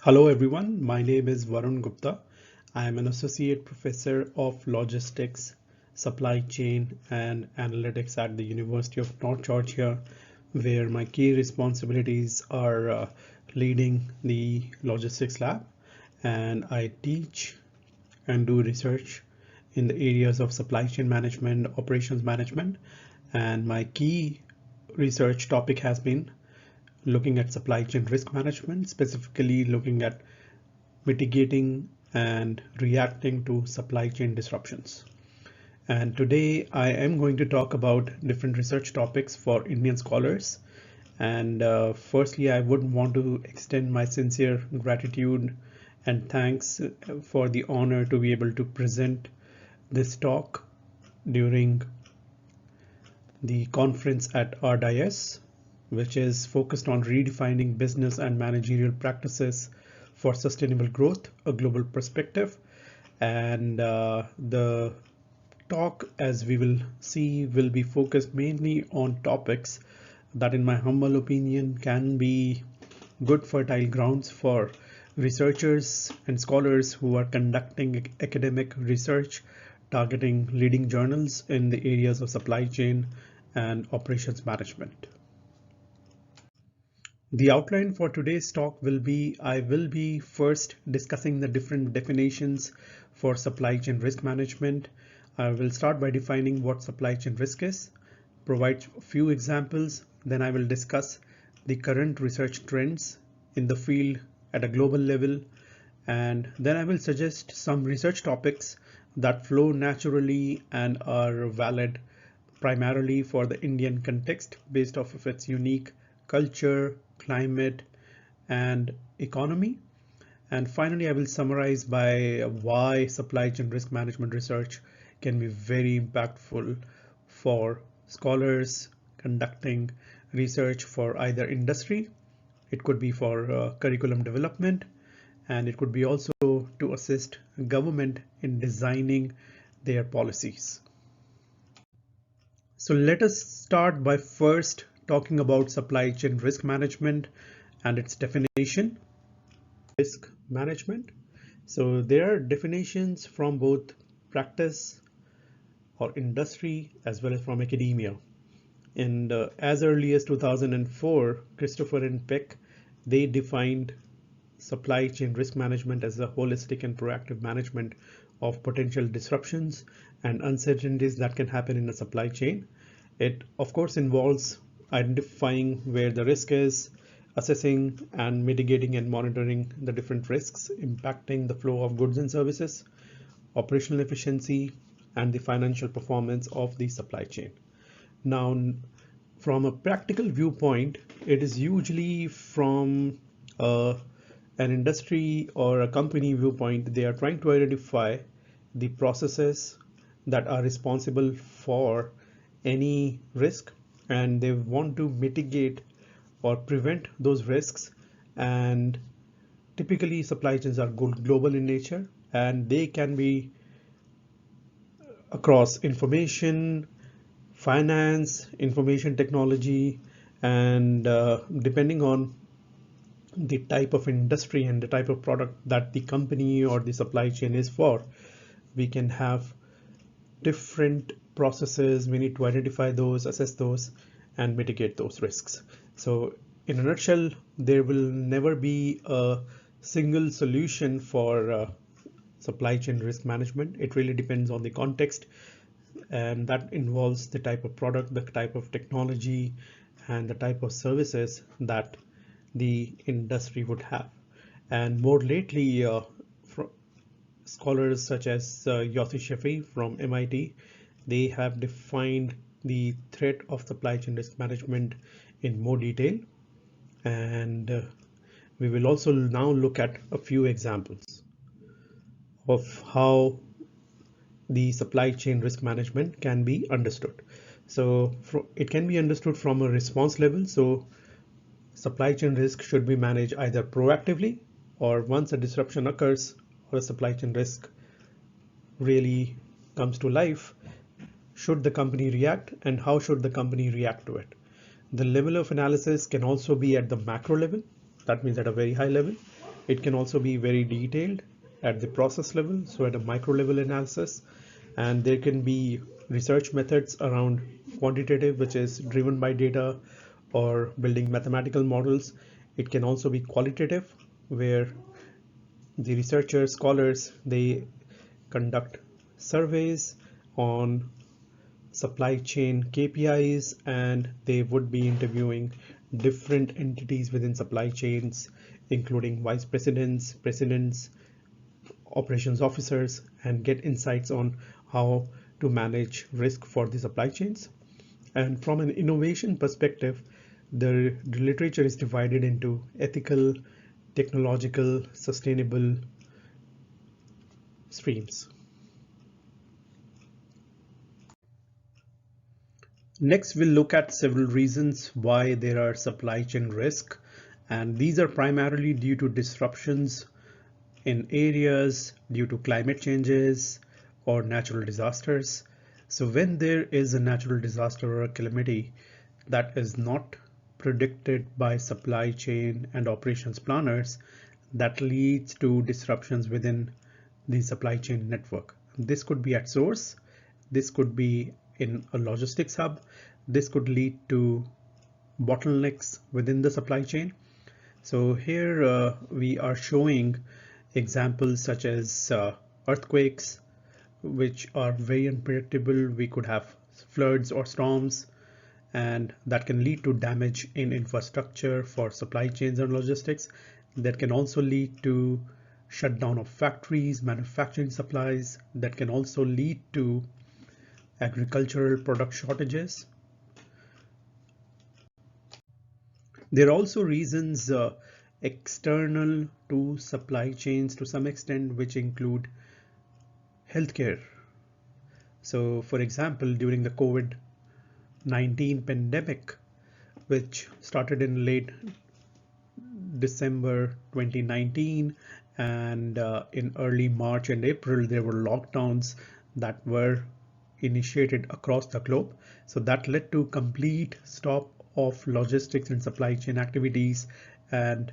Hello everyone, my name is Varun Gupta. I am an associate professor of logistics, supply chain and analytics at the University of North Georgia, where my key responsibilities are leading the logistics lab, and I teach and do research in the areas of supply chain management, operations management, and my key research topic has been looking at supply chain risk management, specifically looking at mitigating and reacting to supply chain disruptions. And today I am going to talk about different research topics for Indian scholars. And firstly, I would want to extend my sincere gratitude and thanks for the honor to be able to present this talk during the conference at RDIS, which is focused on redefining business and managerial practices for sustainable growth, a global perspective. And the talk, as we will see, will be focused mainly on topics that, in my humble opinion, can be good fertile grounds for researchers and scholars who are conducting academic research targeting leading journals in the areas of supply chain and operations management. The outline for today's talk will be I will be first discussing the different definitions for supply chain risk management. I will start by defining what supply chain risk is, provide a few examples, then I will discuss the current research trends in the field at a global level, and then I will suggest some research topics that flow naturally and are valid primarily for the Indian context based off of its unique culture, climate, and economy. And finally, I will summarize by why supply chain risk management research can be very impactful for scholars conducting research for either industry, it could be for curriculum development, and it could be also to assist government in designing their policies. So let us start by first talking about supply chain risk management and its definition. Risk management. So there are definitions from both practice or industry as well as from academia. And as early as 2004, Christopher and Peck, they defined supply chain risk management as a holistic and proactive management of potential disruptions and uncertainties that can happen in a supply chain. It, of course, involves identifying where the risk is, assessing and mitigating and monitoring the different risks impacting the flow of goods and services, operational efficiency, and the financial performance of the supply chain. Now, from a practical viewpoint, it is usually from an industry or a company viewpoint, they are trying to identify the processes that are responsible for any risk, and they want to mitigate or prevent those risks. And typically supply chains are global in nature, and they can be across information, finance, information technology, and depending on the type of industry and the type of product that the company or the supply chain is for, we can have different processes. We need to identify those, assess those, and mitigate those risks. So in a nutshell, there will never be a single solution for supply chain risk management. It really depends on the context, and that involves the type of product, the type of technology, and the type of services that the industry would have. And more lately, scholars such as Yossi Shafii from MIT, they have defined the threat of supply chain risk management in more detail. And we will also now look at a few examples of how the supply chain risk management can be understood. So it can be understood from a response level. So supply chain risk should be managed either proactively, or once a disruption occurs or a supply chain risk really comes to life, should the company react and how should the company react to it? The level of analysis can also be at the macro level, that means at a very high level. It can also be very detailed at the process level, so at a micro level analysis. And there can be research methods around quantitative, which is driven by data or building mathematical models. It can also be qualitative, where the researchers, scholars, they conduct surveys on supply chain KPIs, and they would be interviewing different entities within supply chains, including vice presidents, presidents, operations officers, and get insights on how to manage risk for the supply chains. And from an innovation perspective, the literature is divided into ethical, technological, sustainable streams. Next, we'll look at several reasons why there are supply chain risk, and these are primarily due to disruptions in areas due to climate changes or natural disasters. So when there is a natural disaster or a calamity that is not predicted by supply chain and operations planners, that leads to disruptions within the supply chain network. This could be at source, this could be in a logistics hub, this could lead to bottlenecks within the supply chain. So here we are showing examples such as earthquakes, which are very unpredictable. We could have floods or storms, and that can lead to damage in infrastructure for supply chains and logistics. That can also lead to shutdown of factories, manufacturing supplies. That can also lead to agricultural product shortages. There are also reasons external to supply chains to some extent, which include healthcare. So for example, during the COVID-19 pandemic, which started in late December 2019, and in early March and April, there were lockdowns that were initiated across the globe. So that led to complete stop of logistics and supply chain activities, and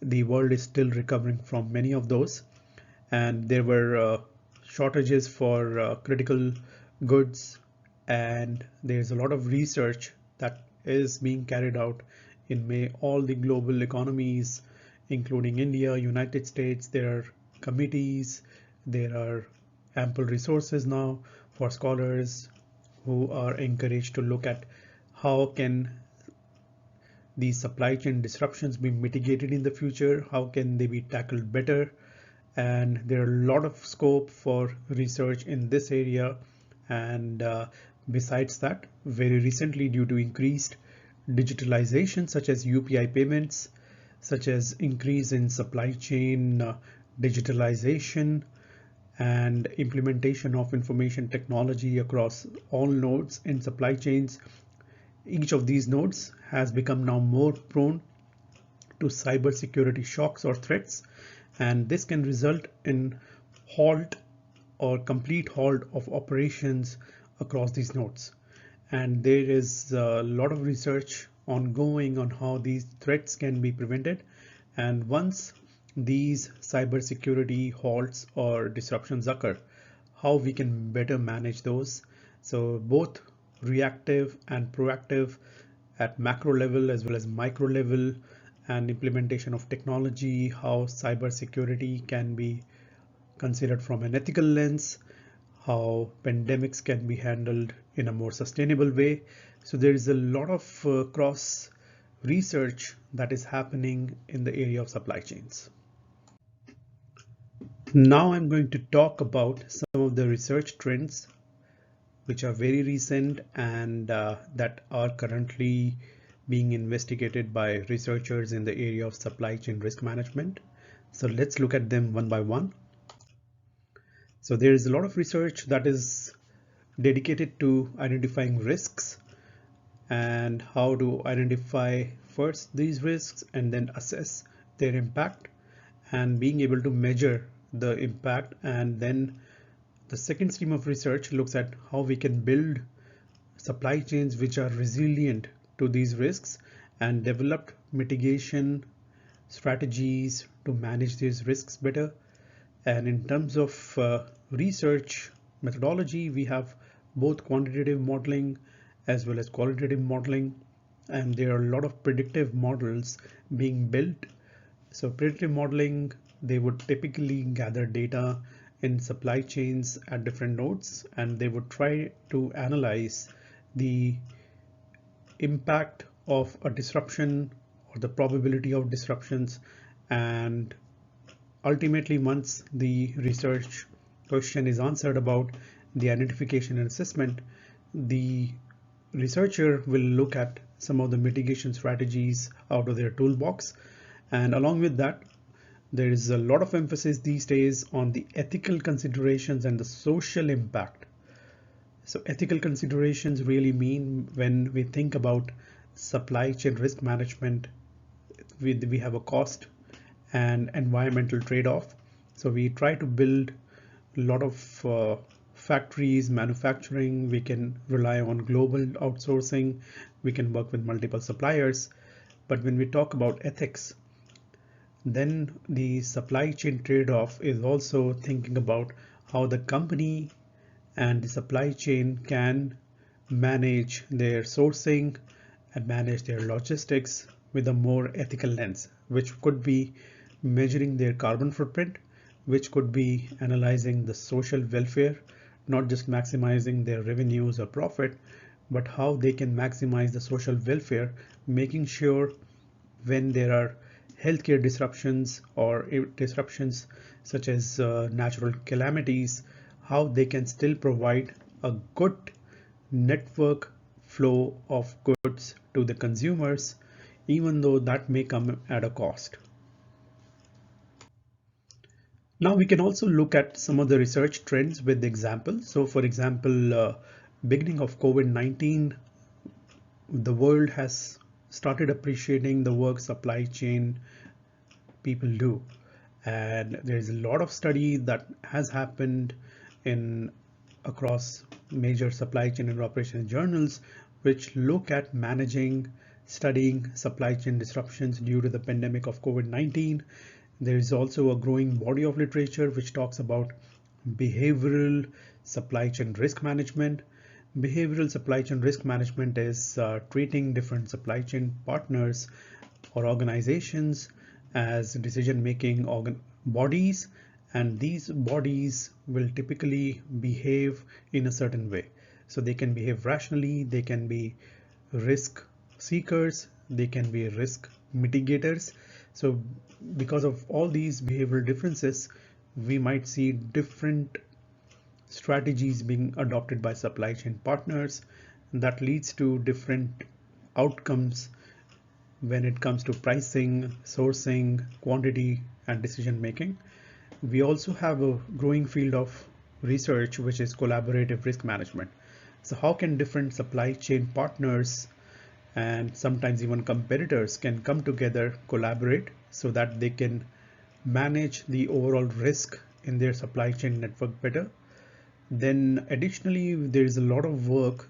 the world is still recovering from many of those. And there were shortages for critical goods, and there's a lot of research that is being carried out in all the global economies, including India, United States. There are committees, there are ample resources now for scholars who are encouraged to look at how can these supply chain disruptions be mitigated in the future, how can they be tackled better. And there are a lot of scope for research in this area. And besides that, very recently, due to increased digitalization such as UPI payments, such as increase in supply chain digitalization and implementation of information technology across all nodes in supply chains, each of these nodes has become now more prone to cybersecurity shocks or threats, and this can result in halt or complete halt of operations across these nodes. And there is a lot of research ongoing on how these threats can be prevented. And once these cybersecurity halts or disruptions occur, how we can better manage those. So both reactive and proactive at macro level as well as micro level, and implementation of technology, how cybersecurity can be considered from an ethical lens, how pandemics can be handled in a more sustainable way. So there is a lot of cross research that is happening in the area of supply chains. Now I'm going to talk about some of the research trends which are very recent and that are currently being investigated by researchers in the area of supply chain risk management. So let's look at them one by one. So there is a lot of research that is dedicated to identifying risks and how to identify first these risks and then assess their impact and being able to measure the impact. And then the second stream of research looks at how we can build supply chains which are resilient to these risks and develop mitigation strategies to manage these risks better. And in terms of research methodology, we have both quantitative modeling as well as qualitative modeling, and there are a lot of predictive models being built. So predictive modeling, they would typically gather data in supply chains at different nodes, and they would try to analyze the impact of a disruption or the probability of disruptions. And ultimately, once the research question is answered about the identification and assessment, the researcher will look at some of the mitigation strategies out of their toolbox. And along with that, there is a lot of emphasis these days on the ethical considerations and the social impact. So ethical considerations really mean when we think about supply chain risk management, we have a cost and environmental trade-off. So we try to build a lot of factories, manufacturing. We can rely on global outsourcing. We can work with multiple suppliers. But when we talk about ethics, then the supply chain trade-off is also thinking about how the company and the supply chain can manage their sourcing and manage their logistics with a more ethical lens, which could be measuring their carbon footprint, which could be analyzing the social welfare, not just maximizing their revenues or profit, but how they can maximize the social welfare, making sure when there are healthcare disruptions or disruptions such as natural calamities, how they can still provide a good network flow of goods to the consumers, even though that may come at a cost. Now we can also look at some of the research trends with examples. So for example, beginning of COVID-19, the world has started appreciating the work supply chain people do. And there's a lot of study that has happened in across major supply chain and operation journals, which look at managing, studying supply chain disruptions due to the pandemic of COVID-19. There is also a growing body of literature which talks about behavioral supply chain risk management. Behavioral supply chain risk management is treating different supply chain partners or organizations as decision-making bodies, and these bodies will typically behave in a certain way. So they can behave rationally, they can be risk seekers, they can be risk mitigators. So because of all these behavioral differences, we might see different strategies being adopted by supply chain partners, and that leads to different outcomes when it comes to pricing, sourcing, quantity, and decision making. We also have a growing field of research which is collaborative risk management. So how can different supply chain partners and sometimes even competitors can come together, collaborate so that they can manage the overall risk in their supply chain network better. Then additionally, there is a lot of work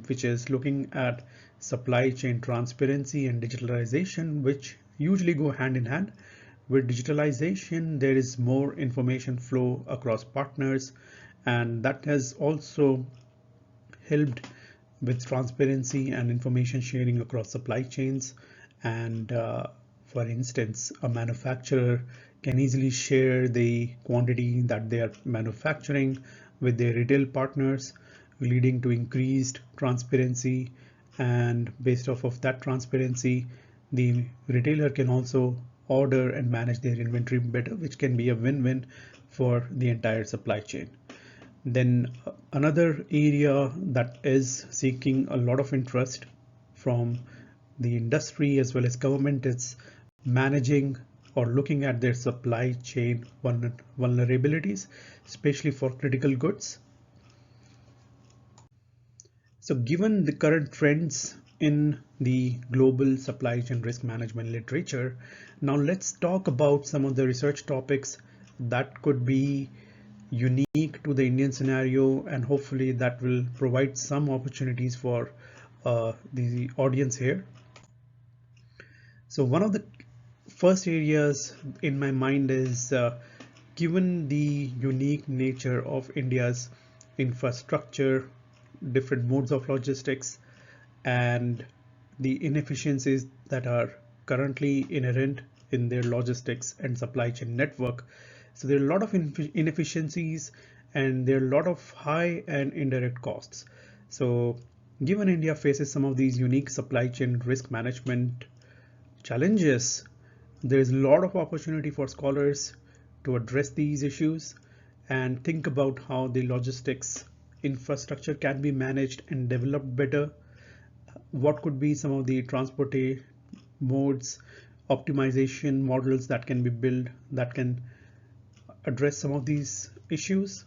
which is looking at supply chain transparency and digitalization, which usually go hand in hand. With digitalization, there is more information flow across partners, and that has also helped with transparency and information sharing across supply chains. And for instance, a manufacturer can easily share the quantity that they are manufacturing with their retail partners, leading to increased transparency. And based off of that transparency, the retailer can also order and manage their inventory better, which can be a win-win for the entire supply chain. Then another area that is seeking a lot of interest from the industry as well as government is managing or looking at their supply chain vulnerabilities, especially for critical goods. So given the current trends in the global supply chain risk management literature, now let's talk about some of the research topics that could be unique to the Indian scenario, and hopefully that will provide some opportunities for the audience here. So one of the first areas in my mind is given the unique nature of India's infrastructure, different modes of logistics, and the inefficiencies that are currently inherent in their logistics and supply chain network. So there are a lot of inefficiencies, and there are a lot of high and indirect costs. So given India faces some of these unique supply chain risk management challenges, there is a lot of opportunity for scholars to address these issues and think about how the logistics infrastructure can be managed and developed better. What could be some of the transport modes, optimization models that can be built that can address some of these issues.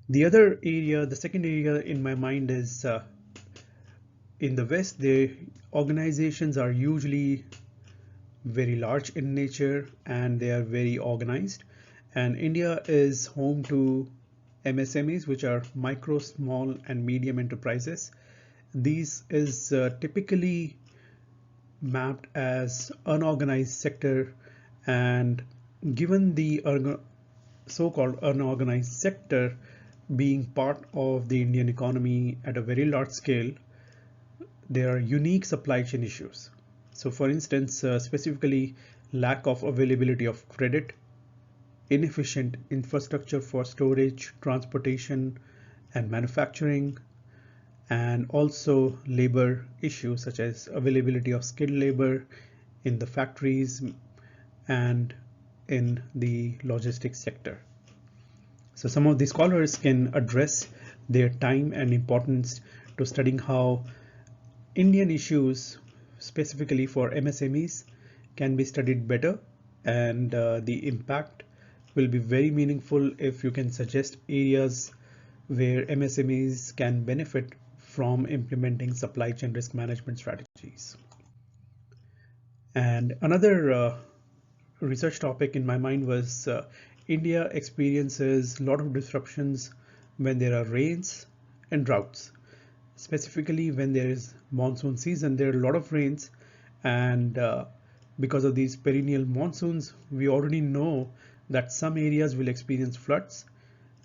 The second area in my mind is in the West, the organizations are usually very large in nature and they are very organized. And India is home to MSMEs, which are micro, small, and medium enterprises. These is typically mapped as unorganized sector, and given the so-called unorganized sector being part of the Indian economy at a very large scale, there are unique supply chain issues. So for instance, specifically lack of availability of credit, inefficient infrastructure for storage, transportation, and manufacturing, and also labor issues such as availability of skilled labor in the factories and in the logistics sector. So some of the scholars can address their time and importance to studying how Indian issues specifically for MSMEs can be studied better, and the impact will be very meaningful if you can suggest areas where MSMEs can benefit from implementing supply chain risk management strategies. And another research topic in my mind was India experiences a lot of disruptions when there are rains and droughts. Specifically, when there is monsoon season, there are a lot of rains, and because of these perennial monsoons, we already know that some areas will experience floods.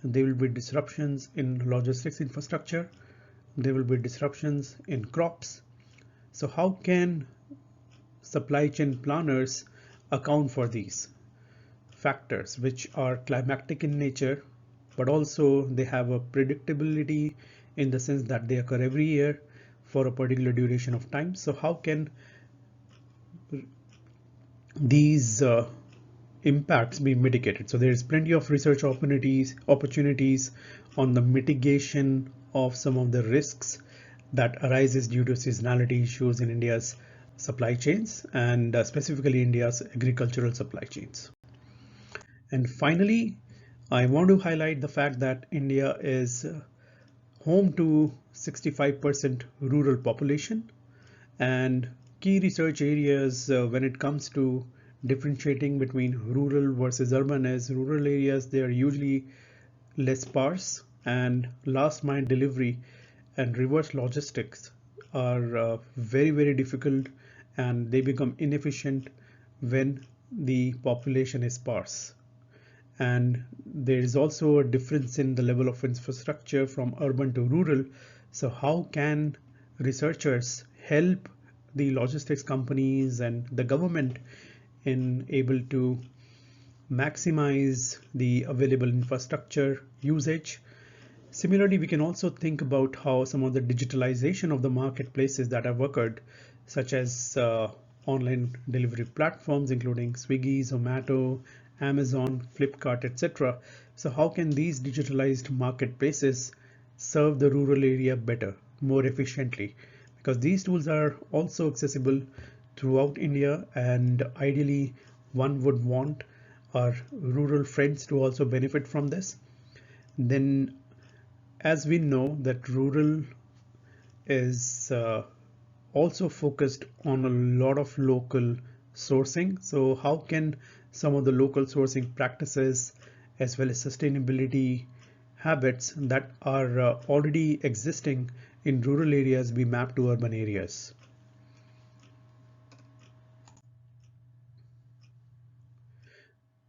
There will be disruptions in logistics infrastructure. There will be disruptions in crops. So how can supply chain planners account for these factors, which are climatic in nature, but also they have a predictability in the sense that they occur every year for a particular duration of time? So how can these impacts be mitigated? So there is plenty of research opportunities on the mitigation of some of the risks that arises due to seasonality issues in India's supply chains, and specifically India's agricultural supply chains. And finally, I want to highlight the fact that India is home to 65% rural population, and key research areas when it comes to differentiating between rural versus urban is rural areas, they are usually less sparse, and last mile delivery and reverse logistics are very difficult, and they become inefficient when the population is sparse. And there is also a difference in the level of infrastructure from urban to rural. So how can researchers help the logistics companies and the government in able to maximize the available infrastructure usage? Similarly, we can also think about how some of the digitalization of the marketplaces that have occurred, such as online delivery platforms, including Swiggy, Zomato, Amazon, Flipkart, etc. So how can these digitalized marketplaces serve the rural area better, more efficiently? Because these tools are also accessible throughout India, and ideally one would want our rural friends to also benefit from this. Then, as we know that rural is also focused on a lot of local sourcing. So how can some of the local sourcing practices as well as sustainability habits that are already existing in rural areas be mapped to urban areas?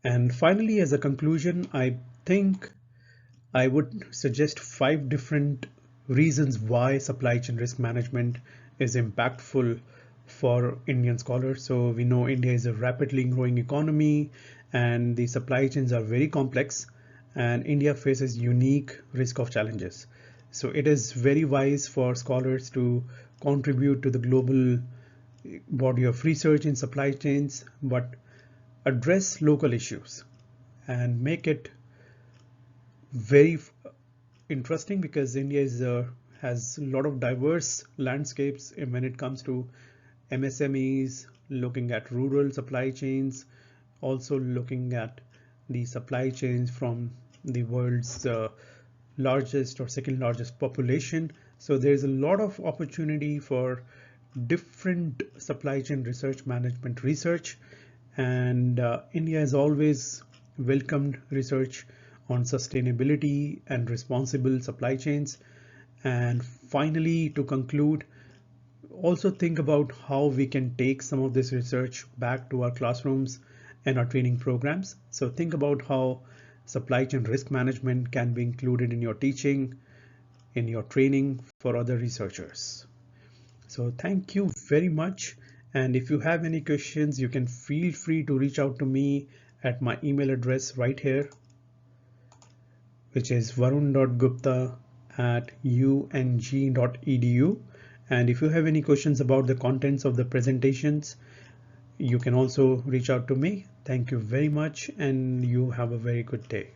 And finally, as a conclusion, I think I would suggest 5 different reasons why supply chain risk management is impactful for Indian scholars. So we know India is a rapidly growing economy and the supply chains are very complex, and India faces unique risk of challenges. So it is very wise for scholars to contribute to the global body of research in supply chains, but address local issues and make it very interesting, because India has a lot of diverse landscapes when it comes to MSMEs, looking at rural supply chains, also looking at the supply chains from the world's largest or second largest population. So there's a lot of opportunity for different supply chain research, management research, and India has always welcomed research on sustainability and responsible supply chains. And finally, to conclude, also think about how we can take some of this research back to our classrooms and our training programs. So think about how supply chain risk management can be included in your teaching, in your training for other researchers. So thank you very much. And if you have any questions, you can feel free to reach out to me at my email address right here, which is varun.gupta@ung.edu. And if you have any questions about the contents of the presentations, you can also reach out to me. Thank you very much, and you have a very good day.